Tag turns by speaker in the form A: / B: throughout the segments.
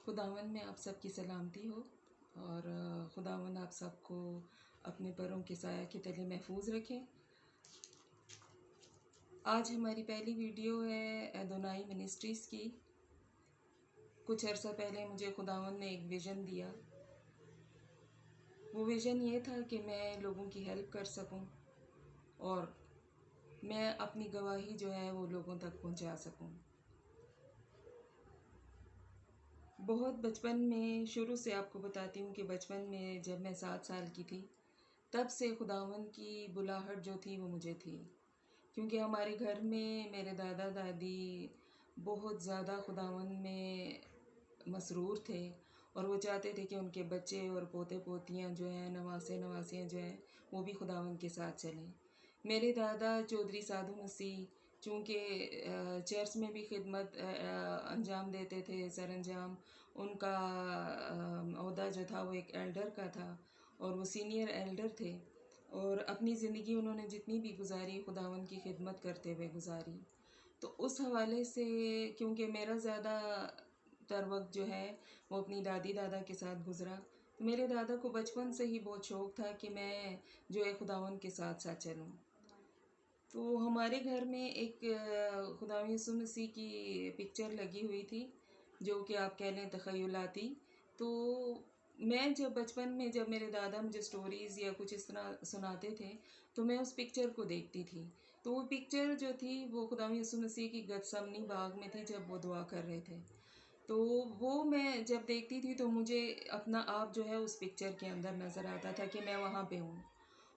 A: खुदावंद में आप सबकी सलामती हो और खुदावंद आप सबको अपने पैरों के साया के तले महफूज रखें। आज हमारी पहली वीडियो है एदोनाई मिनिस्ट्रीज़ की। कुछ अर्सा पहले मुझे खुदावंद ने एक विज़न दिया। वो विज़न ये था कि मैं लोगों की हेल्प कर सकूं और मैं अपनी गवाही जो है वो लोगों तक पहुंचा सकूं। बहुत बचपन में, शुरू से आपको बताती हूँ कि बचपन में जब मैं 7 साल की थी तब से खुदावंद की बुलाहट जो थी वो मुझे थी, क्योंकि हमारे घर में मेरे दादा दादी बहुत ज़्यादा खुदावंद में मसरूर थे और वो चाहते थे कि उनके बच्चे और पोते पोतियाँ जो हैं, नवासे नवासियाँ जो हैं, वो भी खुदावंद के साथ चलें। मेरे दादा चौधरी साधु मसीह चूँकि चर्च में भी खिदमत अंजाम देते थे, सर अंजाम उनका ओहदा जो था वो एक एल्डर का था और वो सीनियर एल्डर थे और अपनी ज़िंदगी उन्होंने जितनी भी गुजारी खुदावंद की खिदमत करते हुए गुजारी। तो उस हवाले से क्योंकि मेरा ज़्यादा तर वक्त जो है वो अपनी दादी दादा के साथ गुज़रा, तो मेरे दादा को बचपन से ही बहुत शौक़ था कि मैं जो है खुदावंद के साथ साथ चलूँ। तो हमारे घर में एक खुदावंद यीशु मसीह की पिक्चर लगी हुई थी, जो कि आप कह लें तख़य्युलाती। तो मैं जब बचपन में जब मेरे दादा मुझे स्टोरीज़ या कुछ इस तरह सुनाते थे तो मैं उस पिक्चर को देखती थी। तो वो पिक्चर जो थी वो खुदावंद यीशु मसीह की गतसमनी बाग में थी जब वो दुआ कर रहे थे। तो वो मैं जब देखती थी तो मुझे अपना आप जो है उस पिक्चर के अंदर नज़र आता था कि मैं वहाँ पे हूँ।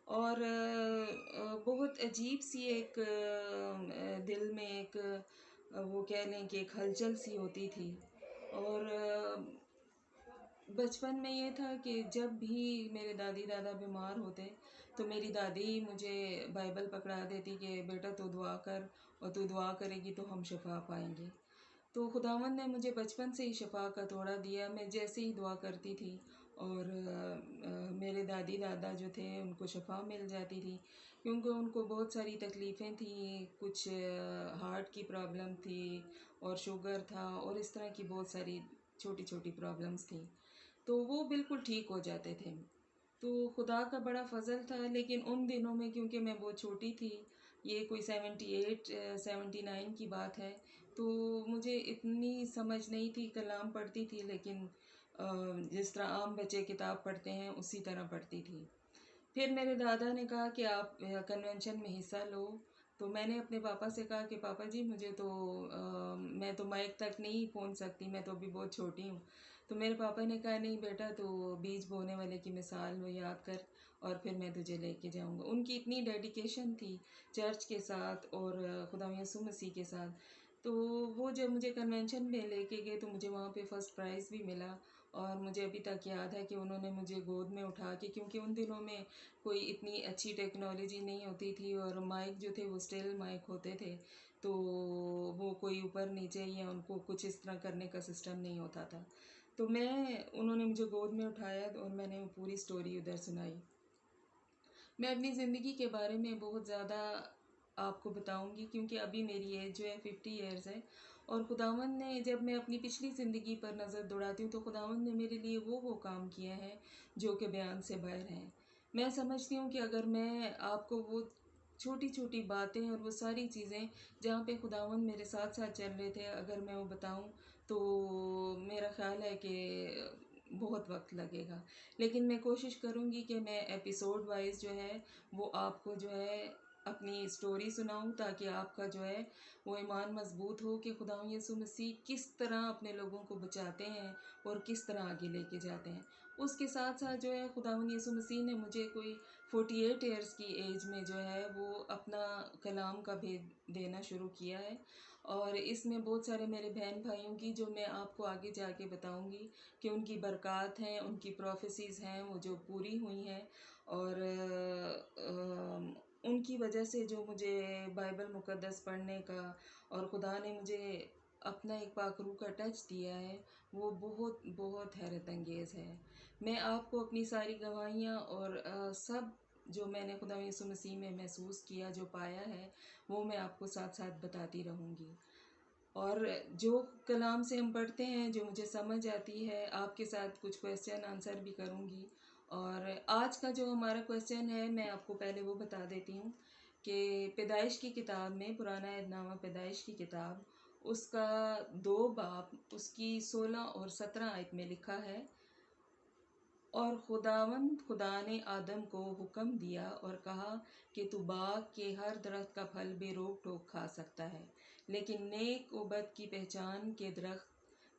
A: और बहुत अजीब सी एक दिल में एक वो कह लें कि एक हलचल सी होती थी। और बचपन में ये था कि जब भी मेरे दादी दादा बीमार होते तो मेरी दादी मुझे बाइबल पकड़ा देती कि बेटा तू दुआ कर और तू दुआ करेगी तो हम शफा पाएंगे। तो खुदावंद ने मुझे बचपन से ही शफा का तोड़ा दिया। मैं जैसे ही दुआ करती थी और मेरे दादी दादा जो थे उनको शफा मिल जाती थी, क्योंकि उनको बहुत सारी तकलीफ़ें थी, कुछ हार्ट की प्रॉब्लम थी और शुगर था और इस तरह की बहुत सारी छोटी छोटी प्रॉब्लम्स थी, तो वो बिल्कुल ठीक हो जाते थे। तो खुदा का बड़ा फ़ज़ल था। लेकिन उन दिनों में क्योंकि मैं बहुत छोटी थी, ये कोई 79 की बात है, तो मुझे इतनी समझ नहीं थी। कलाम पढ़ती थी लेकिन जिस तरह आम बच्चे किताब पढ़ते हैं उसी तरह पढ़ती थी। फिर मेरे दादा ने कहा कि आप कन्वेंशन में हिस्सा लो। तो मैंने अपने पापा से कहा कि पापा जी मुझे तो मैं तो माइक तक नहीं पहुंच सकती, मैं तो अभी बहुत छोटी हूँ। तो मेरे पापा ने कहा नहीं बेटा, तो बीज बोने वाले की मिसाल वो याद कर और फिर मैं तुझे लेके जाऊँगा। उनकी इतनी डेडिकेशन थी चर्च के साथ और खुदा यीशु मसीह के साथ। तो वो जब मुझे कन्वेंशन में लेके गए तो मुझे वहाँ पे फ़र्स्ट प्राइज़ भी मिला और मुझे अभी तक याद है कि उन्होंने मुझे गोद में उठा के, क्योंकि उन दिनों में कोई इतनी अच्छी टेक्नोलॉजी नहीं होती थी और माइक जो थे वो स्टिल माइक होते थे, तो वो कोई ऊपर नीचे या उनको कुछ इस तरह करने का सिस्टम नहीं होता था। तो उन्होंने मुझे गोद में उठाया और मैंने वो पूरी स्टोरी उधर सुनाई। मैं अपनी ज़िंदगी के बारे में बहुत ज़्यादा आपको बताऊंगी क्योंकि अभी मेरी एज जो है 50 ईयर्स है और खुदावंद ने, जब मैं अपनी पिछली ज़िंदगी पर नज़र दौड़ाती हूँ तो खुदावंद ने मेरे लिए वो काम किया है जो कि बयान से बाहर हैं। मैं समझती हूँ कि अगर मैं आपको वो छोटी छोटी बातें और वो सारी चीज़ें जहाँ पे खुदावंद मेरे साथ साथ चल रहे थे, अगर मैं वो बताऊँ तो मेरा ख़्याल है कि बहुत वक्त लगेगा। लेकिन मैं कोशिश करूँगी कि मैं एपिसोड वाइज जो है वो आपको जो है अपनी स्टोरी सुनाऊँ, ताकि आपका जो है वो ईमान मजबूत हो कि खुदावंद यीशु मसीह किस तरह अपने लोगों को बचाते हैं और किस तरह आगे लेके जाते हैं। उसके साथ साथ जो है खुदावंद यीशु मसीह ने मुझे कोई 48 ईयर्स की एज में जो है वो अपना कलाम का भेद देना शुरू किया है और इसमें बहुत सारे मेरे बहन भाइयों की, जो मैं आपको आगे जाके बताऊंगी कि उनकी बरक़ात हैं, उनकी प्रोफेसीज़ हैं वो जो पूरी हुई हैं और उनकी वजह से जो मुझे बाइबल मुक़द्दस पढ़ने का और खुदा ने मुझे अपना एक पाकरू का टच दिया है, वो बहुत बहुत हैरत अंगेज़ है। मैं आपको अपनी सारी गवाहियाँ और सब जो मैंने खुदा यीशु मसीह में महसूस किया, जो पाया है, वो मैं आपको साथ साथ बताती रहूँगी। और जो कलाम से हम पढ़ते हैं, जो मुझे समझ आती है, आपके साथ कुछ क्वेश्चन आंसर भी करूँगी। और आज का जो हमारा क्वेश्चन है, मैं आपको पहले वो बता देती हूँ कि पैदाइश की किताब में, पुराना अहदनामा पैदाइश की किताब, उसका 2 बाब उसकी 16 और 17 आयत में लिखा है, और खुदावंद खुदा ने आदम को हुक्म दिया और कहा कि तू बाग के हर दरख्त का फल बेरोक टोक खा सकता है, लेकिन नेक व बद की पहचान के दरख्त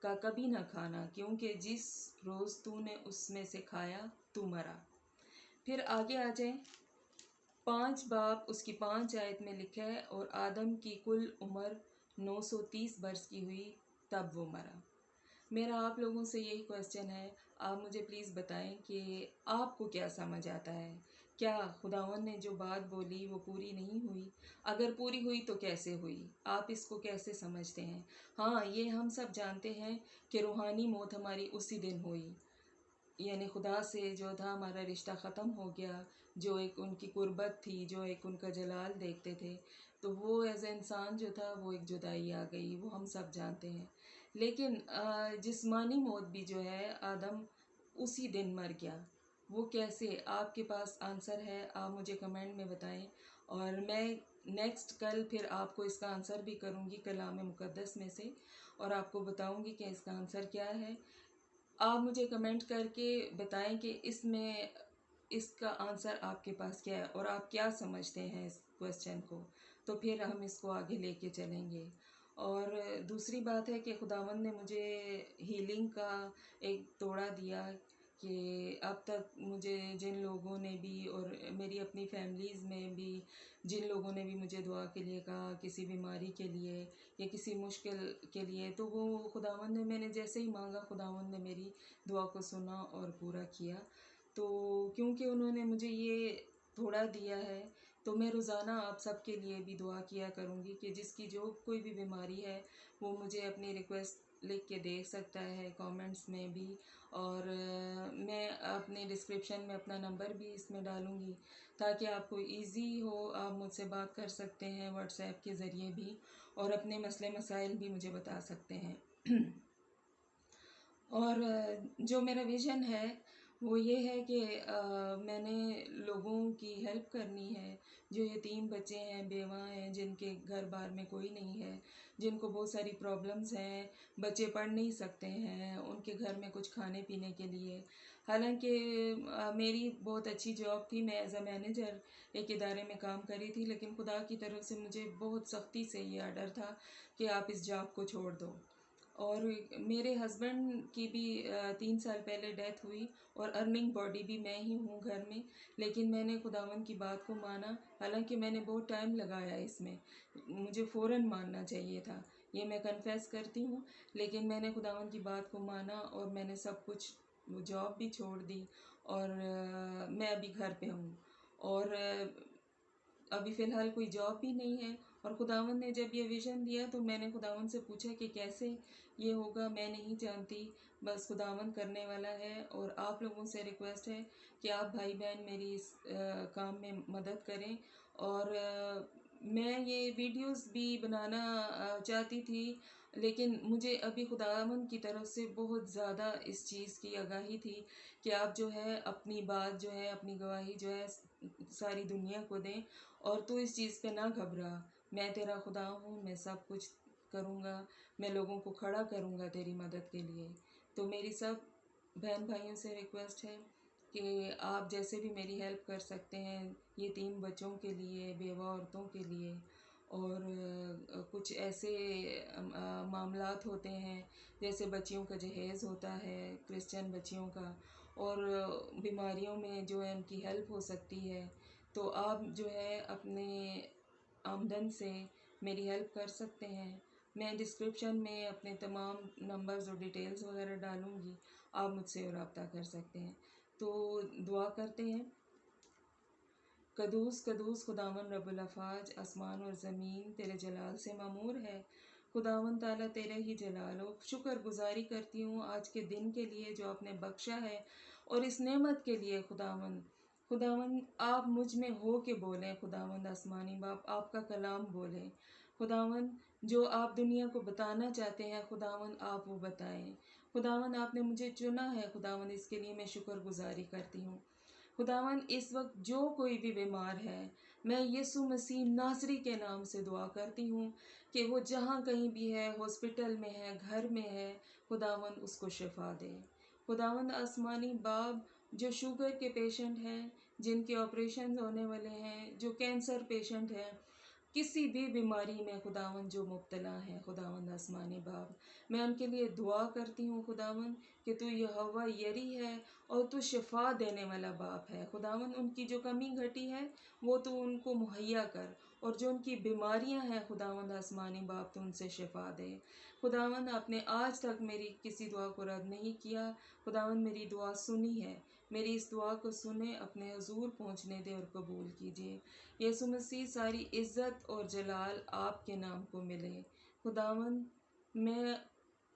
A: का कभी न खाना, क्योंकि जिस रोज़ तूने उसमें से खाया तू मरा। फिर आगे आ जाए, 5 बाब उसकी 5 आयत में लिखा है, और आदम की कुल उम्र 930 बरस की हुई तब वो मरा। मेरा आप लोगों से यही क्वेश्चन है, आप मुझे प्लीज़ बताएं कि आपको क्या समझ आता है। क्या खुदावन ने जो बात बोली वो पूरी नहीं हुई? अगर पूरी हुई तो कैसे हुई? आप इसको कैसे समझते हैं? हाँ, ये हम सब जानते हैं कि रूहानी मौत हमारी उसी दिन हुई, यानी खुदा से जो था हमारा रिश्ता ख़त्म हो गया। जो एक उनकी कुर्बत थी, जो एक उनका जलाल देखते थे, तो वो एज ए इंसान जो था वो एक जुदाई आ गई, वो हम सब जानते हैं। लेकिन जिस्मानी मौत भी जो है, आदम उसी दिन मर गया। वो कैसे? आपके पास आंसर है, आप मुझे कमेंट में बताएं, और मैं नेक्स्ट कल फिर आपको इसका आंसर भी करूँगी कलाम मुक़द्दस में से, और आपको बताऊँगी कि इसका आंसर क्या है। आप मुझे कमेंट करके बताएं कि इसमें इसका आंसर आपके पास क्या है, और आप क्या समझते हैं इस क्वेश्चन को, तो फिर हम इसको आगे लेके चलेंगे। और दूसरी बात है कि खुदावंद ने मुझे हीलिंग का एक तोड़ा दिया, कि अब तक मुझे जिन लोगों ने भी, और मेरी अपनी फैमिलीज़ में भी जिन लोगों ने भी मुझे दुआ के लिए कहा, किसी बीमारी के लिए या किसी मुश्किल के लिए, तो वो खुदावंद ने, मैंने जैसे ही मांगा, खुदावंद ने मेरी दुआ को सुना और पूरा किया। तो क्योंकि उन्होंने मुझे ये थोड़ा दिया है, तो मैं रोज़ाना आप सबके लिए भी दुआ किया करूँगी कि जिसकी जो कोई भी बीमारी है, वो मुझे अपनी रिक्वेस्ट लिख के दे सकता है कमेंट्स में भी। और मैं अपने डिस्क्रिप्शन में अपना नंबर भी इसमें डालूँगी, ताकि आपको इजी हो, आप मुझसे बात कर सकते हैं व्हाट्सएप के ज़रिए भी, और अपने मसले मसाइल भी मुझे बता सकते हैं। और जो मेरा विज़न है वो ये है कि मैंने लोगों की हेल्प करनी है, जो यतीम बच्चे हैं, बेवा हैं, जिनके घर बार में कोई नहीं है, जिनको बहुत सारी प्रॉब्लम्स हैं, बच्चे पढ़ नहीं सकते हैं, उनके घर में कुछ खाने पीने के लिए। हालांकि मेरी बहुत अच्छी जॉब थी, मैं एज अ मैनेजर एक इदारे में काम करी थी, लेकिन खुदा की तरफ से मुझे बहुत सख्ती से ये आर्डर था कि आप इस जॉब को छोड़ दो। और मेरे हस्बैंड की भी 3 साल पहले डेथ हुई, और अर्निंग बॉडी भी मैं ही हूँ घर में। लेकिन मैंने खुदावन की बात को माना, हालांकि मैंने बहुत टाइम लगाया इसमें, मुझे फ़ौरन मानना चाहिए था, ये मैं कन्फेस करती हूँ। लेकिन मैंने खुदावन की बात को माना, और मैंने सब कुछ, वो जॉब भी छोड़ दी, और मैं अभी घर पे हूँ। और अभी फ़िलहाल कोई जॉब भी नहीं है। और खुदावंद ने जब ये विज़न दिया, तो मैंने खुदावंद से पूछा कि कैसे ये होगा, मैं नहीं जानती, बस खुदावंद करने वाला है। और आप लोगों से रिक्वेस्ट है कि आप भाई बहन मेरी इस काम में मदद करें। और मैं ये वीडियोस भी बनाना चाहती थी, लेकिन मुझे अभी खुदावंद की तरफ से बहुत ज़्यादा इस चीज़ की आगाही थी कि आप जो है अपनी बात जो है, अपनी गवाही जो है सारी दुनिया को दें, और तू इस चीज़ पे ना घबरा, मैं तेरा खुदा हूँ, मैं सब कुछ करूँगा, मैं लोगों को खड़ा करूँगा तेरी मदद के लिए। तो मेरी सब बहन भाइयों से रिक्वेस्ट है कि आप जैसे भी मेरी हेल्प कर सकते हैं, यतीम बच्चों के लिए, बेवा औरतों के लिए, और कुछ ऐसे मामलात होते हैं, जैसे बच्चियों का जहेज़ होता है, क्रिश्चियन बच्चियों का, और बीमारियों में जो है उनकी हेल्प हो सकती है। तो आप जो है अपने आमदन से मेरी हेल्प कर सकते हैं। मैं डिस्क्रिप्शन में अपने तमाम नंबर्स और डिटेल्स वगैरह डालूँगी, आप मुझसे रब्ता कर सकते हैं। तो दुआ करते हैं। कदूस कदूस खुदावन रब्बुल अफ़ाज, आसमान और ज़मीन तेरे जलाल से मामूर है। खुदावन ताला तेरे ही जलाल हो। शुक्र गुजारी करती हूँ आज के दिन के लिए जो आपने बख्शा है, और इस नेमत के लिए खुदावन। खुदावन आप मुझ में हो के बोलें, खुदावन आसमानी बाप आपका कलाम बोलें। खुदावन जो आप दुनिया को बताना चाहते हैं खुदावन, आप वो बताएं। खुदावन, आपने मुझे चुना है खुदावन, इसके लिए मैं शुक्रगुजारी करती हूँ। खुदावन, इस वक्त जो कोई भी बीमार है, मैं यीशु मसीह नासरी के नाम से दुआ करती हूँ कि वो जहाँ कहीं भी है, हॉस्पिटल में है, घर में है, खुदावन उसको शिफा दे। खुदावन आसमानी बाप, जो शुगर के पेशेंट हैं, जिनके ऑपरेशन होने वाले हैं, जो कैंसर पेशेंट हैं, किसी भी बीमारी में खुदावन जो मुब्तला है, खुदावन आसमानी बाप, मैं उनके लिए दुआ करती हूँ खुदावन कि तू यहोवा यरी है और तू शिफा देने वाला बाप है। खुदावन, उनकी जो कमी घटी है वो तू उनको मुहैया कर, और जो उनकी बीमारियां हैं खुदावन आसमानी बाप, तो उनसे शिफा दे। खुदावन, आपने आज तक मेरी किसी दुआ को रद्द नहीं किया। खुदावन, मेरी दुआ सुनी है, मेरी इस दुआ को सुने, अपने हुजूर पहुँचने दे और कबूल कीजिए। यीशु मसीह, सारी इज़्ज़त और जलाल आपके नाम को मिले। खुदावन, मैं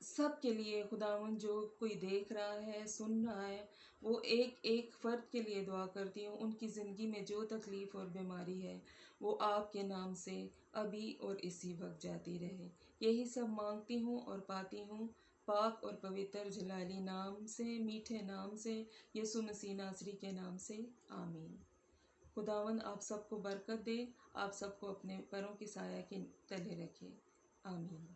A: सब के लिए खुदावन, जो कोई देख रहा है, सुन रहा है, वो एक एक फ़र्द के लिए दुआ करती हूँ। उनकी ज़िंदगी में जो तकलीफ़ और बीमारी है वो आपके नाम से अभी और इसी वक्त जाती रहे। यही सब मांगती हूँ और पाती हूँ, पाक और पवित्र जलाली नाम से, मीठे नाम से, यीशु मसीह नासरी के नाम से, आमीन। खुदावन आप सबको बरकत दे, आप सबको अपने पैरों की साया के तले रखे, आमीन।